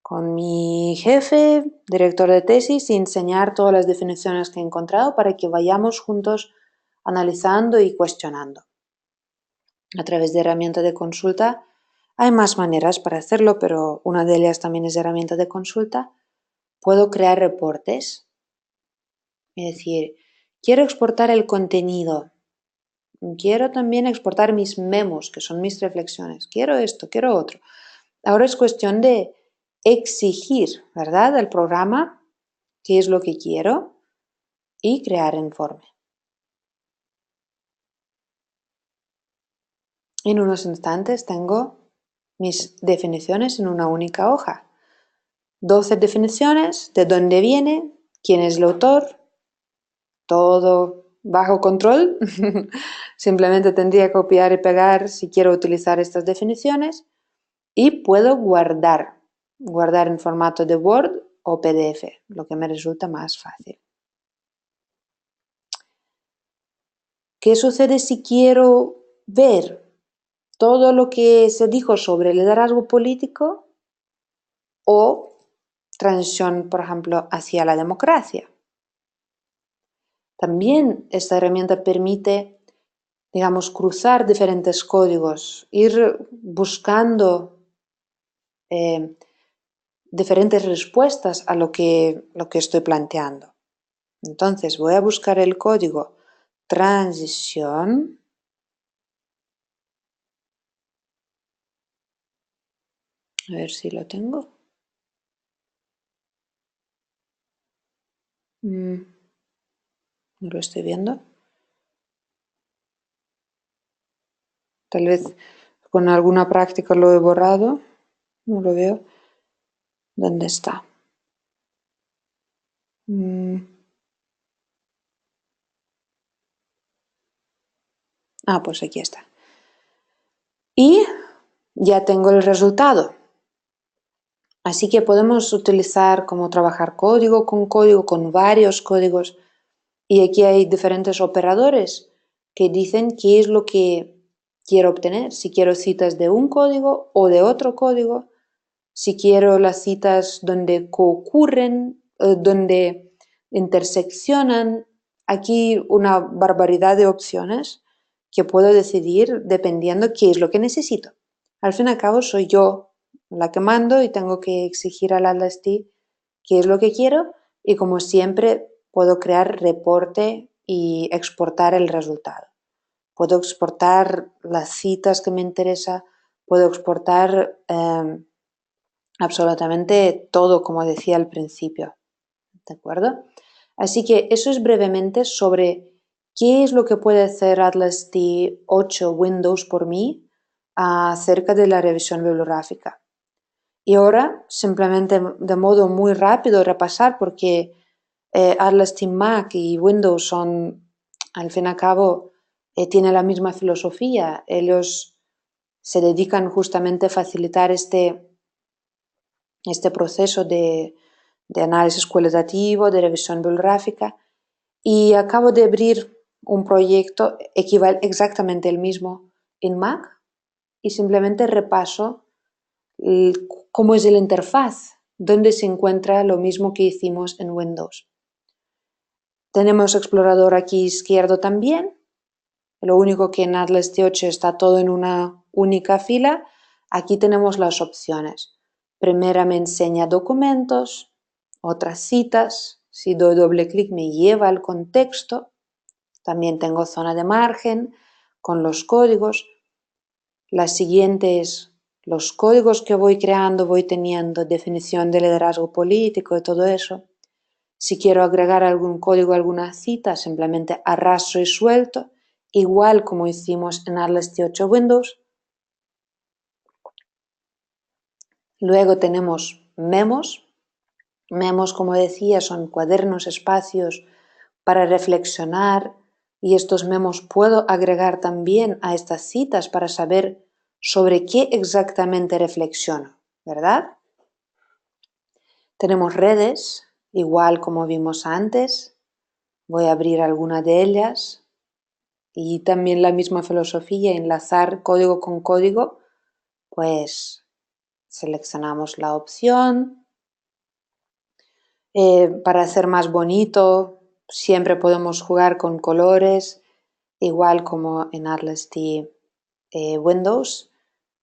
Speaker 2: con mi jefe, director de tesis, y enseñar todas las definiciones que he encontrado para que vayamos juntos analizando y cuestionando. A través de herramienta de consulta hay más maneras para hacerlo, pero una de ellas también es herramienta de consulta. Puedo crear reportes, es decir, quiero exportar el contenido, quiero también exportar mis memos, que son mis reflexiones, quiero esto, quiero otro. Ahora es cuestión de exigir, ¿verdad?, al programa qué es lo que quiero y crear informe. En unos instantes tengo mis definiciones en una única hoja. 12 definiciones, de dónde viene, quién es el autor, todo bajo control. Simplemente tendría que copiar y pegar si quiero utilizar estas definiciones y puedo guardar en formato de Word o PDF, lo que me resulta más fácil. ¿Qué sucede si quiero ver todo lo que se dijo sobre el liderazgo político o transición, por ejemplo, hacia la democracia? También esta herramienta permite, digamos, cruzar diferentes códigos, ir buscando diferentes respuestas a lo que estoy planteando. Entonces voy a buscar el código transición. A ver si lo tengo. No lo estoy viendo. Tal vez con alguna práctica lo he borrado. No lo veo. ¿Dónde está? Pues aquí está. Y ya tengo el resultado. Así que podemos utilizar como trabajar código, con varios códigos. Y aquí hay diferentes operadores que dicen qué es lo que quiero obtener. Si quiero citas de un código o de otro código. Si quiero las citas donde concurren, donde interseccionan. Aquí una barbaridad de opciones que puedo decidir dependiendo qué es lo que necesito. Al fin y al cabo soy yo la que mando y tengo que exigir al Atlas qué es lo que quiero y como siempre puedo crear reporte y exportar el resultado. Puedo exportar las citas que me interesa, puedo exportar absolutamente todo, como decía al principio, ¿de acuerdo? Así que eso es brevemente sobre qué es lo que puede hacer Atlas T8 Windows por mí acerca de la revisión bibliográfica. Y ahora, simplemente de modo muy rápido, repasar porque Atlas T Mac y Windows son, al fin y al cabo, tienen la misma filosofía. Ellos se dedican justamente a facilitar este proceso de análisis cualitativo, de revisión bibliográfica, y acabo de abrir un proyecto exactamente el mismo en Mac y simplemente repaso cómo es la interfaz, donde se encuentra lo mismo que hicimos en Windows. Tenemos explorador aquí izquierdo también, lo único que en Atlas T8 está todo en una única fila. Aquí tenemos las opciones. Primera me enseña documentos, otras citas, si doy doble clic me lleva al contexto, también tengo zona de margen con los códigos. La siguiente es los códigos que voy creando, voy teniendo definición de liderazgo político y todo eso. Si quiero agregar algún código a alguna cita, simplemente arrastro y suelto, igual como hicimos en Atlas T8 Windows. Luego tenemos memos. Memos, como decía, son cuadernos, espacios para reflexionar, y estos memos puedo agregar también a estas citas para saber sobre qué exactamente reflexiono, ¿verdad? Tenemos redes, igual como vimos antes. Voy a abrir alguna de ellas y también la misma filosofía, enlazar código con código, pues seleccionamos la opción. Para hacer más bonito, siempre podemos jugar con colores, igual como en Atlas T Windows,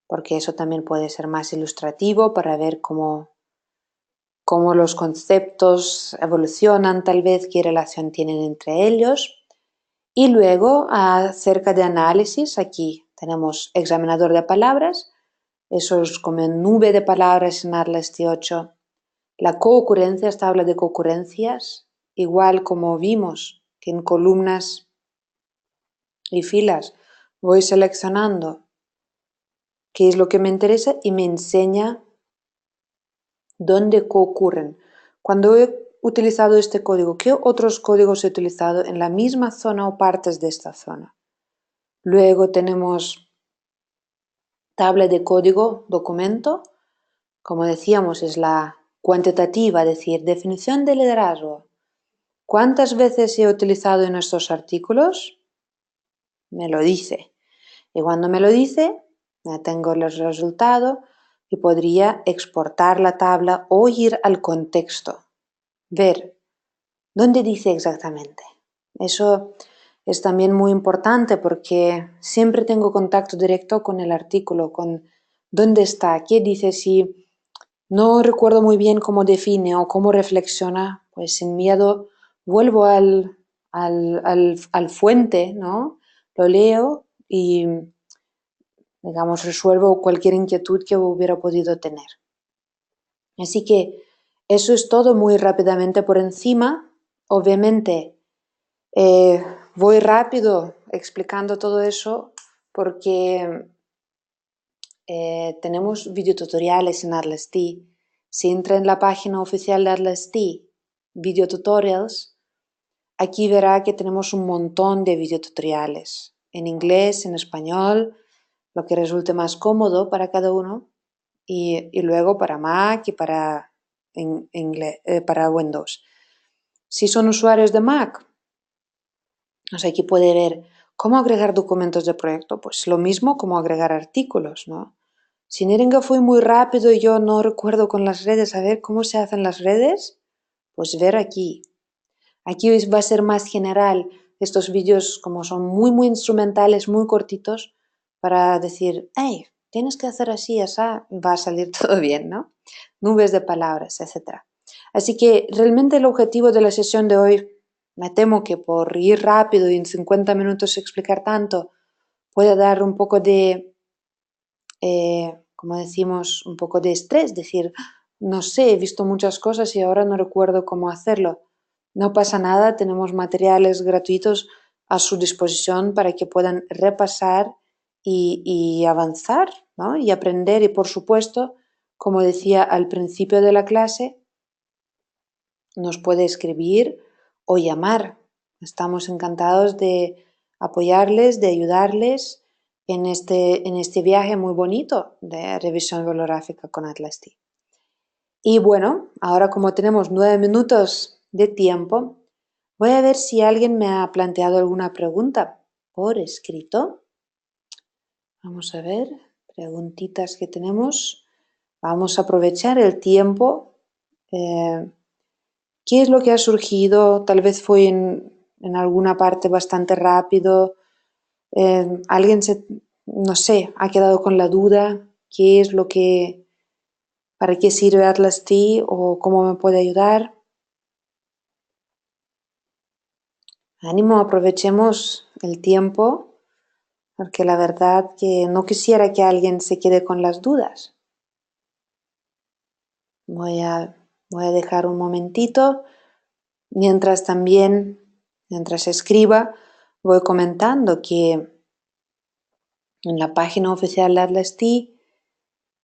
Speaker 2: porque eso también puede ser más ilustrativo para ver cómo los conceptos evolucionan, tal vez qué relación tienen entre ellos. Y luego, acerca de análisis, aquí tenemos examinador de palabras, eso es como nube de palabras en Atlas T8. La coocurrencia, esta habla de coocurrencias, igual como vimos que en columnas y filas voy seleccionando qué es lo que me interesa y me enseña dónde coocurren. Cuando he utilizado este código, ¿qué otros códigos he utilizado en la misma zona o partes de esta zona? Luego tenemos tabla de código, documento. Como decíamos, es la cuantitativa, es decir, definición de liderazgo. ¿Cuántas veces he utilizado en estos artículos? Me lo dice. Y cuando me lo dice, ya tengo el resultado y podría exportar la tabla o ir al contexto. Ver dónde dice exactamente. Eso es también muy importante porque siempre tengo contacto directo con el artículo, con dónde está, qué dice. Si no recuerdo muy bien cómo define o cómo reflexiona, pues sin miedo vuelvo al fuente, ¿no? Lo leo y, digamos, resuelvo cualquier inquietud que hubiera podido tener. Así que eso es todo muy rápidamente por encima. Obviamente voy rápido explicando todo eso porque tenemos videotutoriales en Atlas T. Si entra en la página oficial de Atlas T, Video Tutorials, aquí verá que tenemos un montón de videotutoriales en inglés, en español, lo que resulte más cómodo para cada uno, y luego para Mac y para Windows. Si son usuarios de Mac, pues aquí puede ver cómo agregar documentos de proyecto, pues lo mismo como agregar artículos, ¿no? Si Nirenga fue muy rápido y yo no recuerdo con las redes, a ver cómo se hacen las redes, pues ver aquí. Aquí va a ser más general. Estos vídeos, como son muy, muy instrumentales, muy cortitos, para decir, hey, tienes que hacer así, así, va a salir todo bien, ¿no? Nubes de palabras, etc. Así que realmente el objetivo de la sesión de hoy Me temo que por ir rápido y en 50 minutos explicar tanto, puede dar un poco de, como decimos, un poco de estrés, decir, no sé, he visto muchas cosas y ahora no recuerdo cómo hacerlo. No pasa nada, tenemos materiales gratuitos a su disposición para que puedan repasar y avanzar, ¿no? Y aprender. Y por supuesto, como decía al principio de la clase, nos puede escribir o llamar. Estamos encantados de apoyarles, de ayudarles en este viaje muy bonito de revisión bibliográfica con Atlas T. Y bueno, ahora como tenemos 9 minutos de tiempo, voy a ver si alguien me ha planteado alguna pregunta por escrito. Vamos a ver, preguntitas que tenemos. Vamos a aprovechar el tiempo. ¿Qué es lo que ha surgido? Tal vez fue en alguna parte bastante rápido. Alguien no sé, ha quedado con la duda. ¿Qué es lo que, para qué sirve Atlas T o cómo me puede ayudar? Ánimo, aprovechemos el tiempo, porque la verdad que no quisiera que alguien se quede con las dudas. Voy a dejar un momentito, mientras escriba, voy comentando que en la página oficial de Atlas T,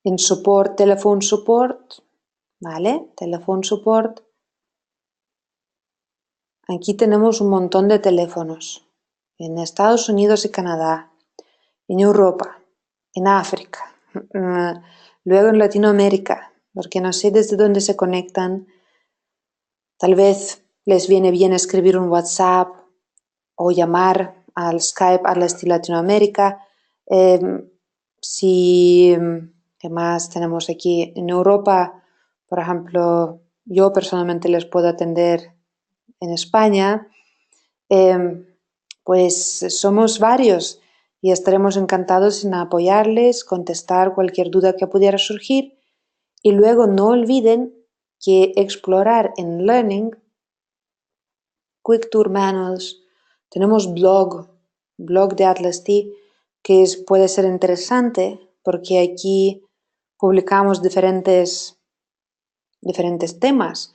Speaker 2: en support, telephone support, ¿vale? Telephone support. Aquí tenemos un montón de teléfonos. En Estados Unidos y Canadá, en Europa, en África, luego en Latinoamérica, porque no sé desde dónde se conectan. Tal vez les viene bien escribir un WhatsApp o llamar al Skype Atlas T Latinoamérica. ¿Qué más tenemos aquí? En Europa, por ejemplo, yo personalmente les puedo atender en España. Pues somos varios y estaremos encantados en apoyarles, contestar cualquier duda que pudiera surgir. Y luego no olviden que explorar en Learning, Quick Tour Manuals, tenemos blog de Atlas T, que puede ser interesante porque aquí publicamos diferentes temas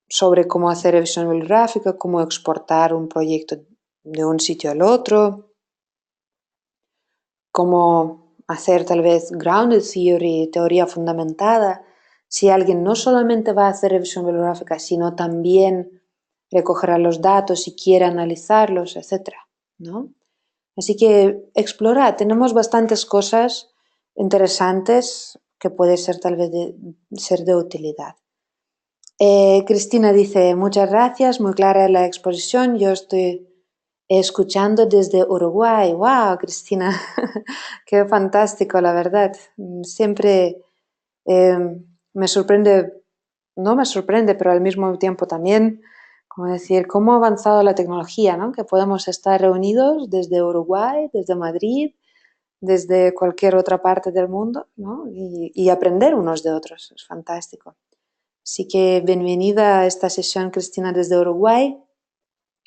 Speaker 2: sobre cómo hacer revisión bibliográfica, cómo exportar un proyecto de un sitio al otro, cómo hacer tal vez grounded theory, teoría fundamentada, si alguien no solamente va a hacer revisión bibliográfica, sino también recogerá los datos y quiere analizarlos, etc., ¿no? Así que explora, tenemos bastantes cosas interesantes que puede ser tal vez ser de utilidad. Cristina dice, muchas gracias, muy clara la exposición, yo estoy escuchando desde Uruguay. ¡Wow, Cristina! Qué fantástico, la verdad. Siempre me sorprende, no me sorprende, pero al mismo tiempo también, como decir, cómo ha avanzado la tecnología, ¿no? Que podemos estar reunidos desde Uruguay, desde Madrid, desde cualquier otra parte del mundo, ¿no? Y aprender unos de otros, es fantástico. Así que bienvenida a esta sesión, Cristina, desde Uruguay.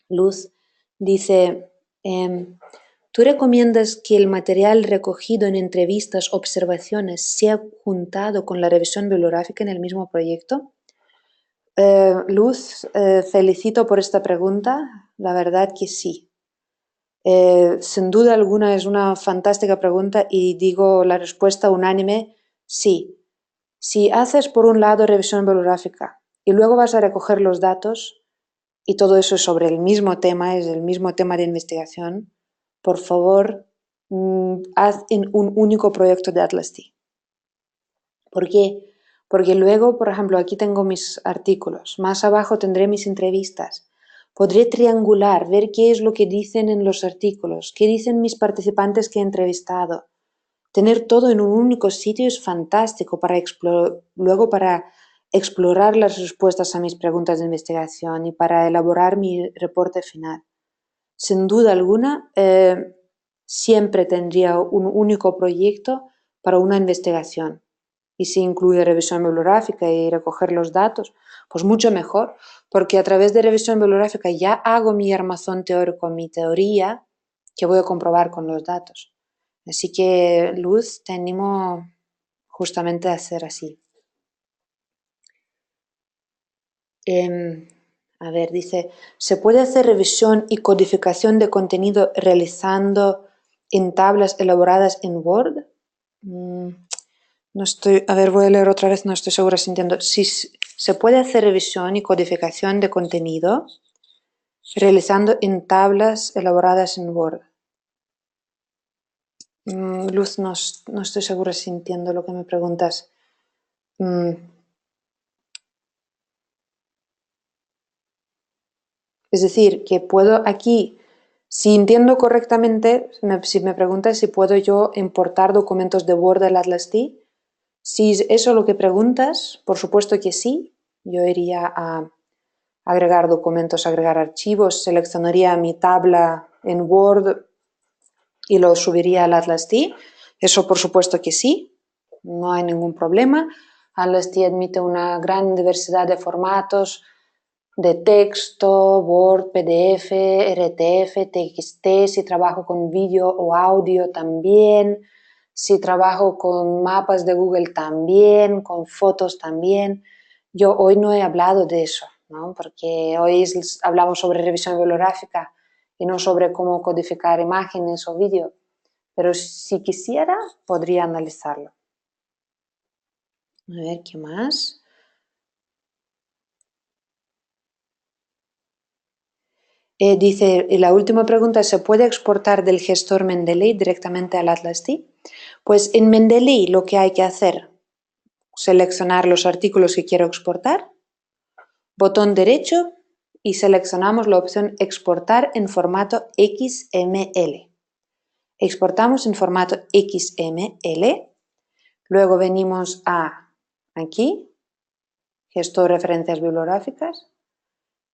Speaker 2: Luz dice, ¿tú recomiendas que el material recogido en entrevistas, observaciones, sea juntado con la revisión bibliográfica en el mismo proyecto? Luz, felicito por esta pregunta, la verdad que sí. Sin duda alguna es una fantástica pregunta y digo la respuesta unánime, sí. Si haces por un lado revisión bibliográfica y luego vas a recoger los datos y todo eso es sobre el mismo tema, es el mismo tema de investigación, por favor, haz en un único proyecto de Atlas T. ¿Por qué? Porque luego, por ejemplo, aquí tengo mis artículos, más abajo tendré mis entrevistas. Podré triangular, ver qué es lo que dicen en los artículos, qué dicen mis participantes que he entrevistado. Tener todo en un único sitio es fantástico luego para explorar las respuestas a mis preguntas de investigación y para elaborar mi reporte final. Sin duda alguna, siempre tendría un único proyecto para una investigación. Y si incluye revisión bibliográfica y recoger los datos, Pues mucho mejor, porque a través de revisión bibliográfica ya hago mi armazón teórico, mi teoría, que voy a comprobar con los datos. Así que, Luz, te animo justamente a hacer así. A ver, dice, ¿se puede hacer revisión y codificación de contenido realizando en tablas elaboradas en Word? No estoy, a ver, voy a leer otra vez, no estoy segura si entiendo. Si se puede hacer revisión y codificación de contenido realizando en tablas elaboradas en Word. Luz, no estoy segura si entiendo lo que me preguntas. Es decir, que puedo aquí, si entiendo correctamente, si me preguntas si puedo yo importar documentos de Word del Atlas T, si es eso lo que preguntas, por supuesto que sí. Yo iría a agregar documentos, agregar archivos, seleccionaría mi tabla en Word y lo subiría al Atlas T. Eso por supuesto que sí, no hay ningún problema. Atlas T admite una gran diversidad de formatos, de texto, Word, PDF, RTF, TXT, si trabajo con vídeo o audio también, si trabajo con mapas de Google también, con fotos también. Yo hoy no he hablado de eso, ¿no? Porque hoy hablamos sobre revisión bibliográfica y no sobre cómo codificar imágenes o vídeo, pero si quisiera podría analizarlo. A ver, ¿qué más? Dice, y la última pregunta, ¿se puede exportar del gestor Mendeley directamente al Atlas T? Pues en Mendeley lo que hay que hacer, seleccionar los artículos que quiero exportar, botón derecho y seleccionamos la opción exportar en formato XML. Exportamos en formato XML, luego venimos a aquí, gestor referencias bibliográficas,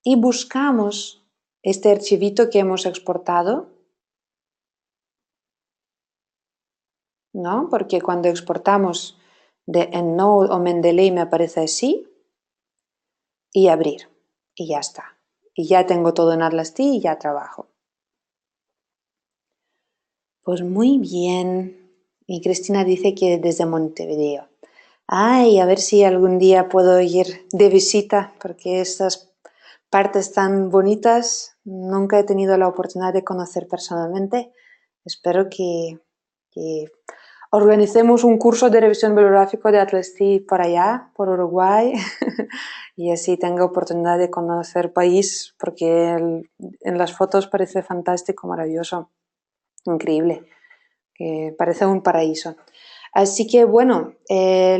Speaker 2: y buscamos este archivito que hemos exportado, ¿no? Porque cuando exportamos de EndNote o Mendeley me aparece así, y abrir, y ya está. Y ya tengo todo en Atlas T y ya trabajo. Pues muy bien. Y Cristina dice que desde Montevideo. Ay, a ver si algún día puedo ir de visita, porque estas partes tan bonitas nunca he tenido la oportunidad de conocer personalmente. Espero que organicemos un curso de revisión bibliográfica de Atlas T por allá, por Uruguay, y así tengo oportunidad de conocer el país, porque en las fotos parece fantástico, maravilloso, increíble, que parece un paraíso. Así que bueno,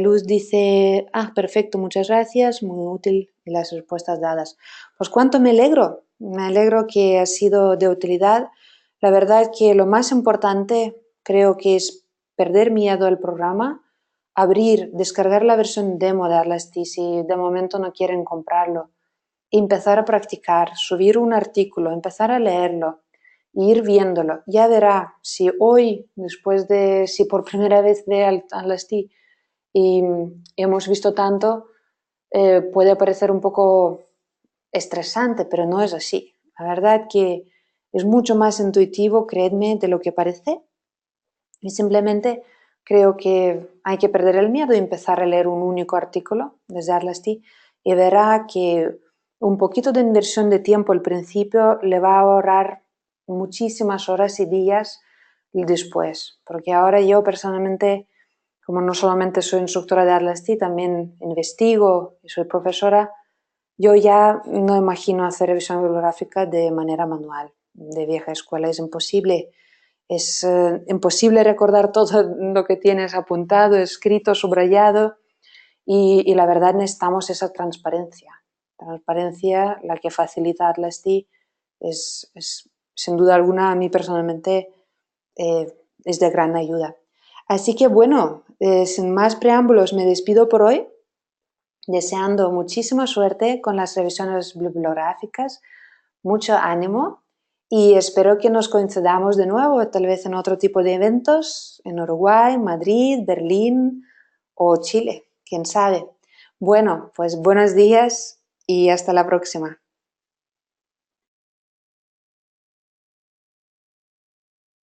Speaker 2: Luz dice, perfecto, muchas gracias, muy útil las respuestas dadas. Pues cuánto me alegro que ha sido de utilidad. La verdad que lo más importante creo que es perder miedo al programa, abrir, descargar la versión demo de Atlas T si de momento no quieren comprarlo, empezar a practicar, subir un artículo, empezar a leerlo, ir viéndolo. Ya verá si hoy, si por primera vez ve Atlas T y hemos visto tanto, puede parecer un poco estresante, pero no es así. La verdad que es mucho más intuitivo, creedme, de lo que parece. Y simplemente creo que hay que perder el miedo y empezar a leer un único artículo desde Atlas T y verá que un poquito de inversión de tiempo al principio le va a ahorrar muchísimas horas y días después. Porque ahora yo personalmente, como no solamente soy instructora de Atlas T, también investigo y soy profesora, yo ya no imagino hacer revisión bibliográfica de manera manual, de vieja escuela, es imposible. Es imposible recordar todo lo que tienes apuntado, escrito, subrayado y la verdad necesitamos esa transparencia. Transparencia, la que facilita Atlas T, es sin duda alguna a mí personalmente es de gran ayuda. Así que bueno, sin más preámbulos me despido por hoy, deseando muchísima suerte con las revisiones bibliográficas, mucho ánimo y espero que nos coincidamos de nuevo, tal vez en otro tipo de eventos, en Uruguay, Madrid, Berlín o Chile, quién sabe. Bueno, pues buenos días y hasta la próxima.